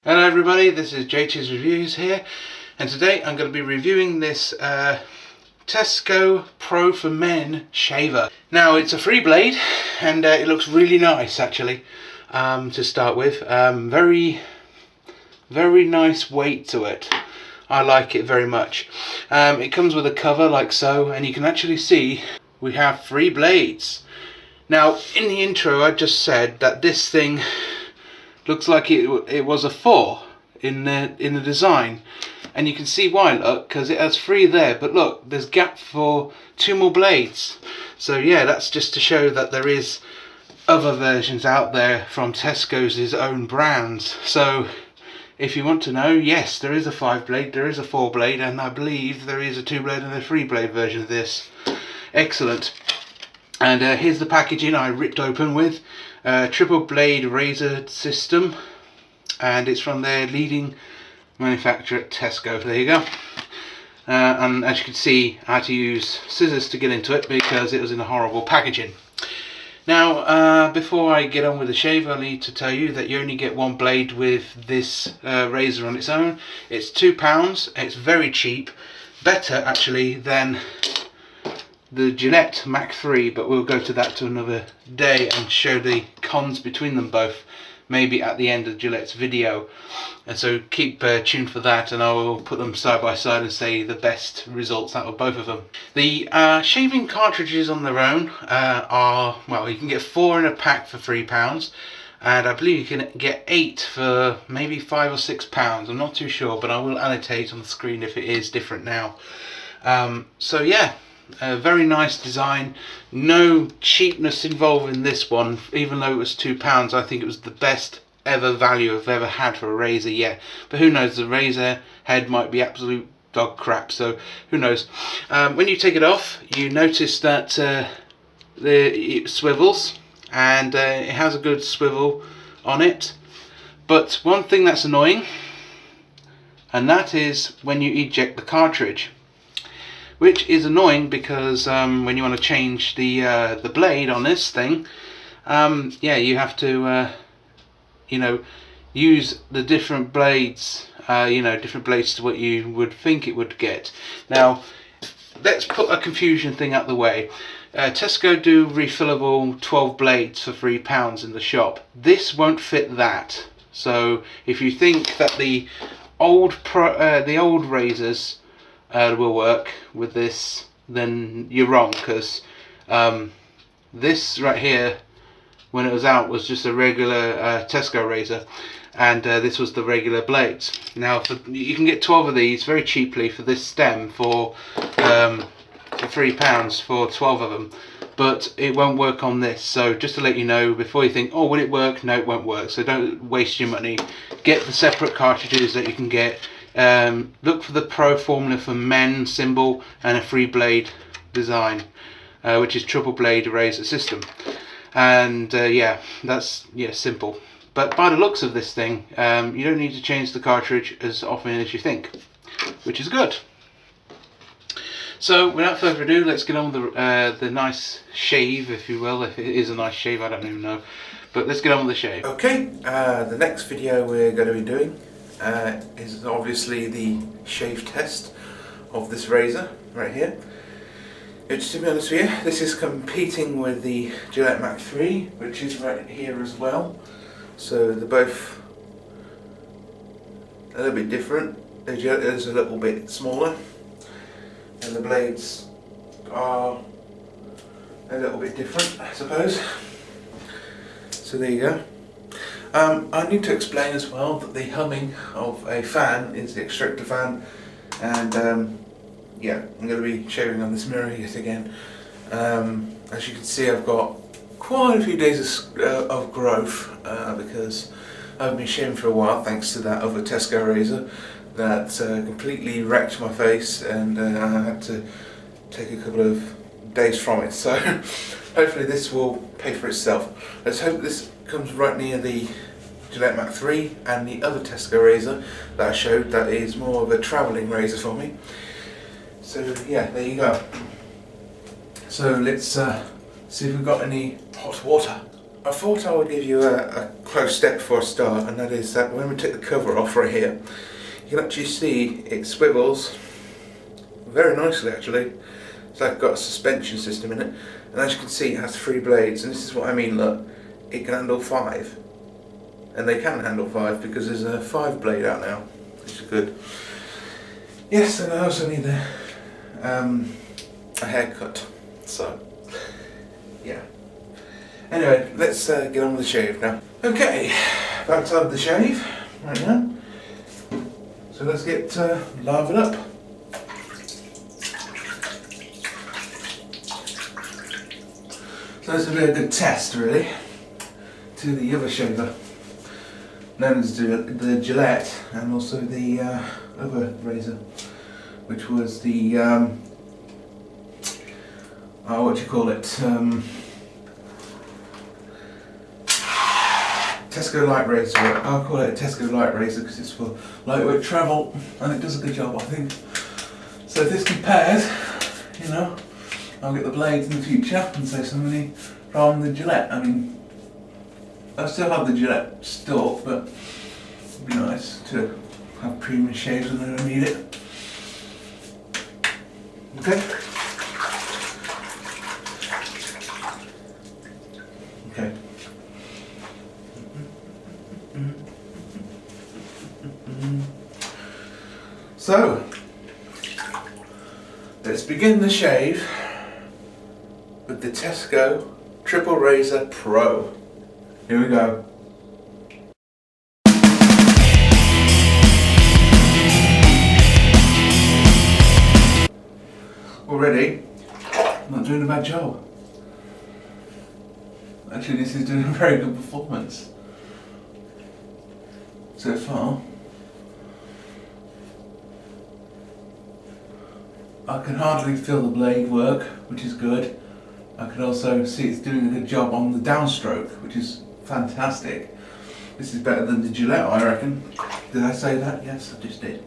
Hello everybody, this is JT's Reviews here, and today I'm going to be reviewing this Tesco Pro for Men shaver. Now it's a free blade and it looks really nice actually to start with. Very nice weight to it. I like it very much. It comes with a cover like so, and you can actually see we have 3 blades. Now in the intro I just said that this thing looks like it was a 4 in the design, and you can see why. Look, because it has 3 there, but look, there's gap for 2 more blades. So yeah, that's just to show that there is other versions out there from Tesco's own brands. So if you want to know, yes, there is a 5 blade, there is a 4 blade, and I believe there is a 2 blade and a 3 blade version of this. Excellent. And here's the packaging I ripped open with. Triple blade razor system, and it's from their leading manufacturer at Tesco. There you go. And as you can see, I had to use scissors to get into it because it was in a horrible packaging. Now before I get on with the shave, I need to tell you that you only get 1 blade with this razor on its own. It's £2. It's very cheap, better actually than the Gillette Mach 3, but we'll go to that to another day and show the cons between them both, maybe at the end of Gillette's video. And so keep tuned for that, and I will put them side by side and say the best results out of both of them. The shaving cartridges on their own are, well, you can get 4 in a pack for £3, and I believe you can get 8 for maybe £5 or £6. I'm not too sure, but I will annotate on the screen if it is different now. So yeah, a very nice design. No cheapness involved in this one, even though it was £2. I think it was the best ever value I've ever had for a razor yet. But who knows, the razor head might be absolute dog crap, so who knows. When you take it off, you notice that it swivels, and it has a good swivel on it. But one thing that's annoying, and that is when you eject the cartridge, which is annoying because when you want to change the blade on this thing, yeah, you have to you know, use the different blades, different blades to what you would think it would get. Now let's put a confusion thing out the way. Tesco do refillable 12 blades for £3 in the shop. This won't fit that. So if you think that the old razors will work with this, then you're wrong, because this right here, when it was out, was just a regular Tesco razor, and this was the regular blades. Now you can get 12 of these very cheaply for this stem for £3 for 12 of them, but it won't work on this. So just to let you know before you think, oh, will it work? No, it won't work. So don't waste your money. Get the separate cartridges that you can get. Look for the Pro Formula for Men symbol and a 3 blade design, which is triple blade razor system. And yeah, that's simple. But by the looks of this thing, you don't need to change the cartridge as often as you think, which is good. So without further ado, let's get on with the nice shave, if you will. If it is a nice shave, I don't even know, but let's get on with the shave. Okay, the next video we're going to be doing is obviously the shave test of this razor right here. Which, to be honest with you, this is competing with the Gillette Mach 3, which is right here as well. So they're both a little bit different. The Gillette is a little bit smaller, and the blades are a little bit different, I suppose. So there you go. I need to explain as well that the humming of a fan is the extractor fan, and yeah, I'm going to be shaving on this mirror yet again. As you can see, I've got quite a few days of growth because I've been shaving for a while thanks to that other Tesco razor that completely wrecked my face, and I had to take a couple of days from it. So hopefully this will pay for itself. Let's hope this comes right near the Gillette Mach 3 and the other Tesco razor that I showed, that is more of a travelling razor for me. So yeah, there you go. So let's see if we've got any hot water. I thought I would give you a close step before I start, and that is that when we take the cover off right here, you can actually see it swivels very nicely actually. It's like got a suspension system in it, and as you can see it has 3 blades, and this is what I mean, look, it can handle 5. And they can handle 5 because there's a 5 blade out now, which is good. Yes, and I also need a haircut, so yeah. Anyway, let's get on with the shave now. Okay, back to the shave right now. So let's get lathered up. So this will be a good test really to the other shaver, known as the Gillette, and also the other razor, which was the what do you call it? Tesco light razor. I'll call it a Tesco light razor because it's for lightweight travel and it does a good job, I think. So if this compares, you know, I'll get the blades in the future and save some money from the Gillette. I mean, I still have the Gillette stock, but it'd be nice to have premium shaves when I don't need it. Okay. Okay. So, let's begin the shave with the Tesco Triple Razor Pro. Here we go. Already, I'm not doing a bad job. Actually, this is doing a very good performance so far. I can hardly feel the blade work, which is good. I can also see it's doing a good job on the downstroke, which is fantastic. This is better than the Gillette, I reckon. Did I say that? Yes, I just did.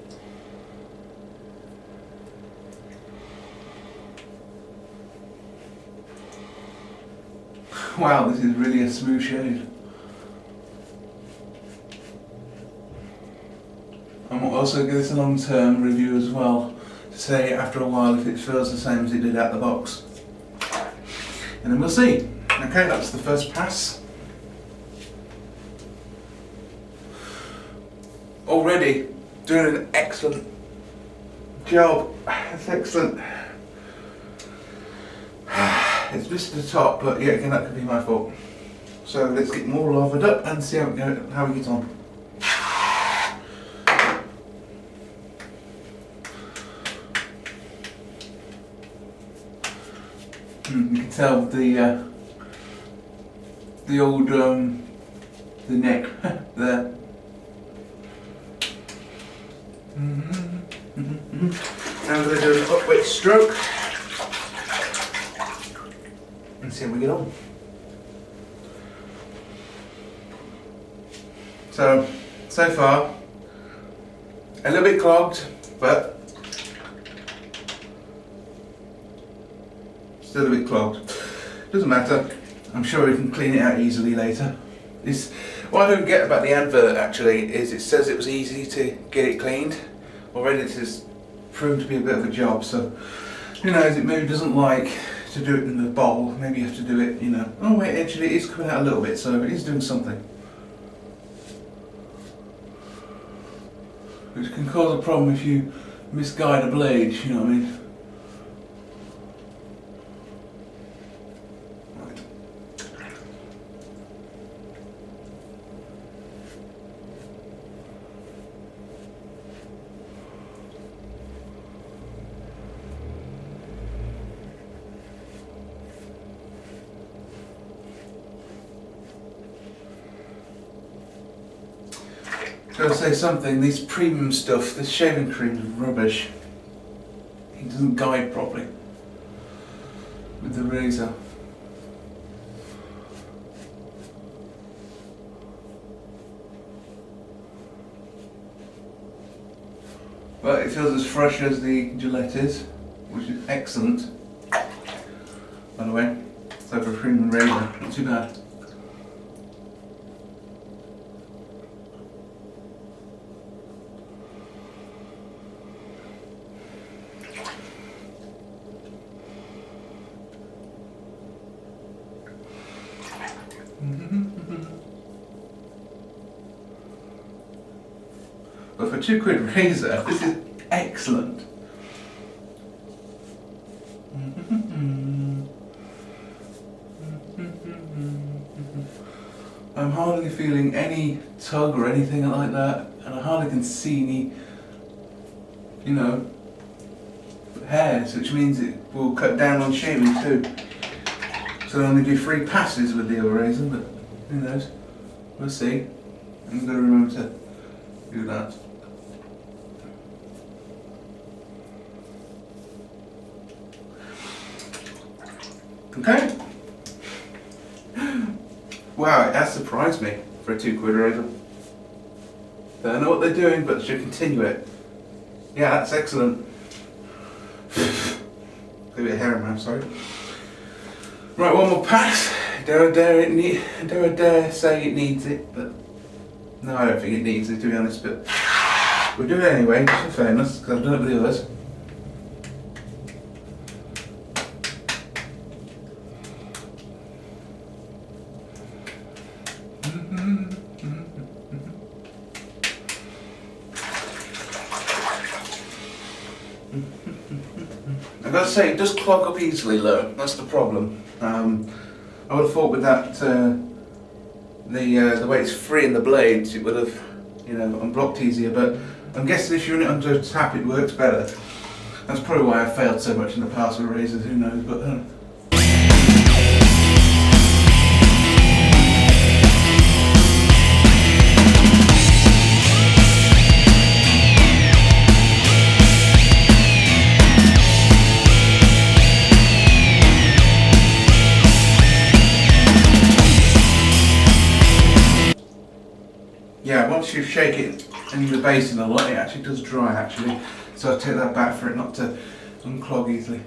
Wow, this is really a smooth shave. I'm also give this a long-term review as well, to say after a while if it feels the same as it did out the box. And then we'll see. Okay, that's the first pass. Already doing an excellent job. That's excellent. It's missed the top, but yeah, again, that could be my fault. So let's get more lathered up and see how we get on. You can tell the old the neck there. Now I'm going to do an upward stroke and see how we get on. So far, a little bit clogged, but still a bit clogged. Doesn't matter. I'm sure we can clean it out easily later. What I don't get about the advert actually is it says it was easy to get it cleaned. Already it has proven to be a bit of a job, so who knows, it maybe doesn't like to do it in the bowl. Maybe you have to do it, you know. Oh wait, actually it is coming out a little bit, so it is doing something. Which can cause a problem if you misguide a blade, you know what I mean? Gotta say something, these premium stuff, this shaving cream is rubbish. It doesn't guide properly with the razor. But it feels as fresh as the Gillette is, which is excellent. By the way, so for a premium razor, not too bad. But for £2 razor, this is excellent. I'm hardly feeling any tug or anything like that, and I hardly can see any, you know, hairs, which means it will cut down on shaving too. So I only do 3 passes with the other razor, but who knows? We'll see. I'm going to remember to do that. Okay. Wow, it has surprised me for a £2 razor. Don't know what they're doing, but they should continue it. Yeah, that's excellent. A bit of hair in my mouth, sorry. Right, one more pass. Don't dare say it needs it, but no, I don't think it needs it, to be honest. But we'll do it anyway, just for fairness, because I've done it with the others. I've got to say, it does clog up easily though, that's the problem. I would have thought with that, the way it's free in the blades, it would have, you know, unblocked easier, but I'm guessing if you're in it under tap it works better. That's probably why I failed so much in the past with razors, who knows, but... Yeah, once you shake it in the basin a lot, it actually does dry actually. So I'll take that back for it not to unclog easily.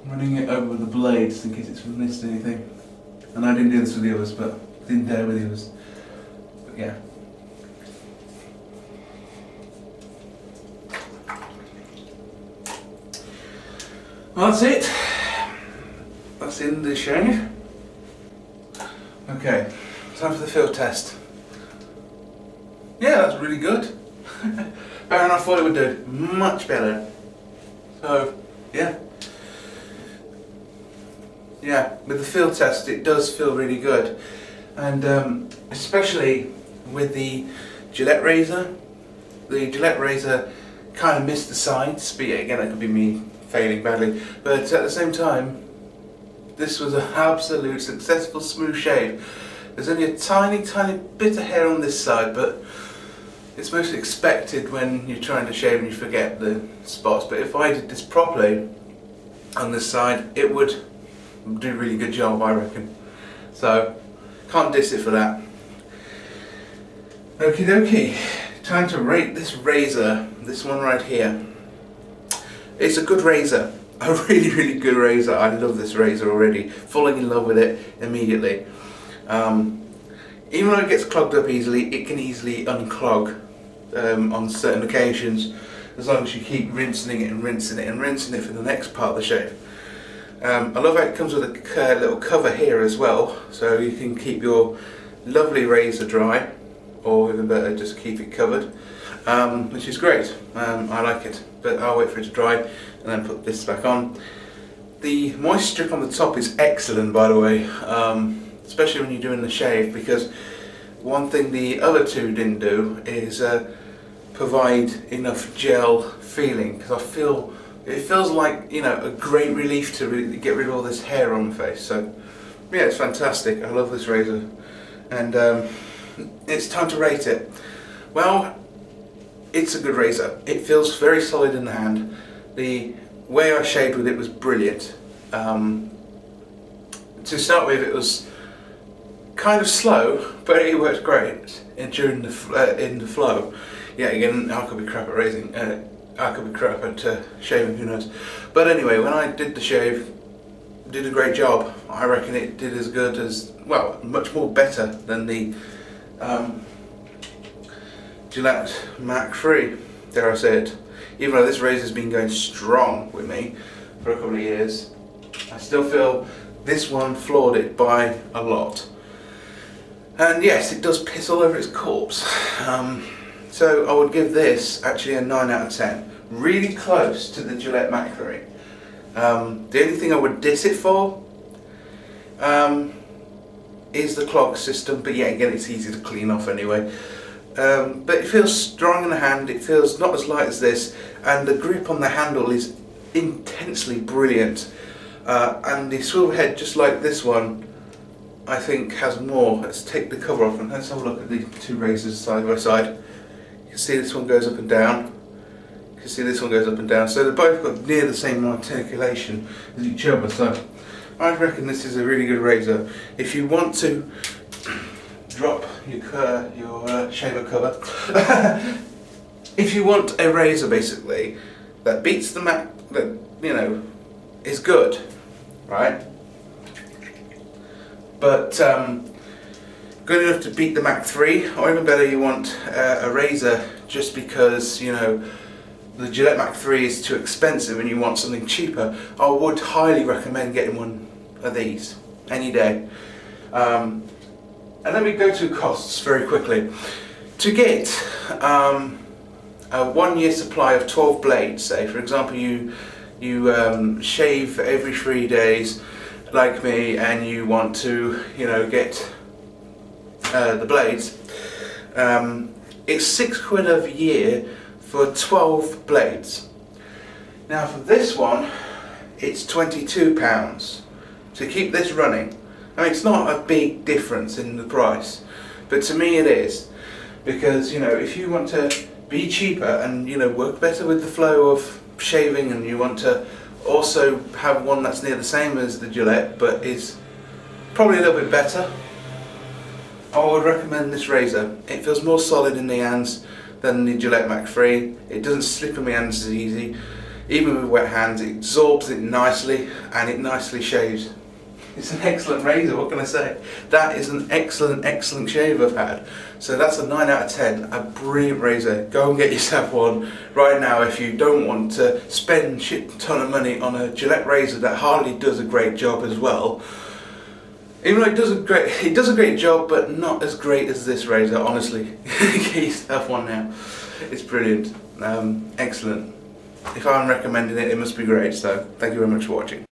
Running it over with the blades in case it's missed anything. And I didn't do this with the others, but didn't dare with the others. But yeah. Well, that's it. That's in the shave. Okay. Time for the field test. Yeah, that's really good. Better than I thought it would do. Much better. So, yeah. Yeah, with the field test it does feel really good. And especially with the Gillette razor. The Gillette razor kind of missed the sides, but yeah, again that could be me failing badly. But at the same time, this was an absolute successful smooth shave. There's only a tiny bit of hair on this side, but it's mostly expected when you're trying to shave and you forget the spots. But if I did this properly on this side, it would do a really good job, I reckon. So, can't diss it for that. Okie dokie, time to rate this razor, this one right here. It's a good razor, a really good razor. I love this razor already, falling in love with it immediately. Even though it gets clogged up easily, it can easily unclog on certain occasions, as long as you keep rinsing it and rinsing it and rinsing it for the next part of the shave. I love how it comes with a little cover here as well, so you can keep your lovely razor dry, or even better, just keep it covered, which is great. I like it, but I'll wait for it to dry and then put this back on. The moist strip on the top is excellent, by the way. Especially when you're doing the shave, because one thing the other two didn't do is provide enough gel feeling, because it feels like, you know, a great relief to really get rid of all this hair on the face. So yeah, it's fantastic. I love this razor, and it's time to rate it. Well, it's a good razor. It feels very solid in the hand. The way I shaved with it was brilliant. To start with, it was kind of slow, but it worked great during the in the flow. Yeah, again, I could be crap at raising. I could be crap at shaving, who knows. But anyway, when I did the shave, did a great job. I reckon it did as good as, well, much more better than the Gillette Mach 3, dare I say it. Even though this razor's been going strong with me for a couple of years, I still feel this one floored it by a lot. And yes, it does piss all over its corpse. So I would give this actually a 9 out of 10. Really close to the Gillette Mach 3. The only thing I would diss it for is the clog system, but yeah, again, it's easy to clean off anyway. But it feels strong in the hand, it feels not as light as this, and the grip on the handle is intensely brilliant. And the swivel head, just like this one, I think has more. Let's take the cover off and let's have a look at the two razors side by side. You can see this one goes up and down. You can see this one goes up and down. So they've both got near the same articulation as each other. So I reckon this is a really good razor. If you want to drop your shaver cover, if you want a razor basically that beats the Mach, that is good, right? But good enough to beat the Mach 3, or even better, you want a razor just because the Gillette Mach 3 is too expensive and you want something cheaper. I would highly recommend getting one of these any day. And let me go to costs very quickly. To get a 1 year supply of 12 blades, say for example you shave every 3 days like me, and you want to get the blades, it's £6 a year for 12 blades. Now for this one it's £22 to keep this running. I mean, it's not a big difference in the price, but to me it is, because if you want to be cheaper and work better with the flow of shaving, and you want to also have one that's near the same as the Gillette but is probably a little bit better, I would recommend this razor. It feels more solid in the hands than the Gillette Mach 3. It doesn't slip in my hands as easy. Even with wet hands, it absorbs it nicely and it nicely shaves. It's an excellent razor, what can I say? That is an excellent shave I've had. So that's a 9 out of 10, a brilliant razor. Go and get yourself one right now if you don't want to spend shit ton of money on a Gillette razor that hardly does a great job as well. Even though it does a great job, but not as great as this razor, honestly. Get yourself one now. It's brilliant. Excellent. If I'm recommending it, it must be great, so thank you very much for watching.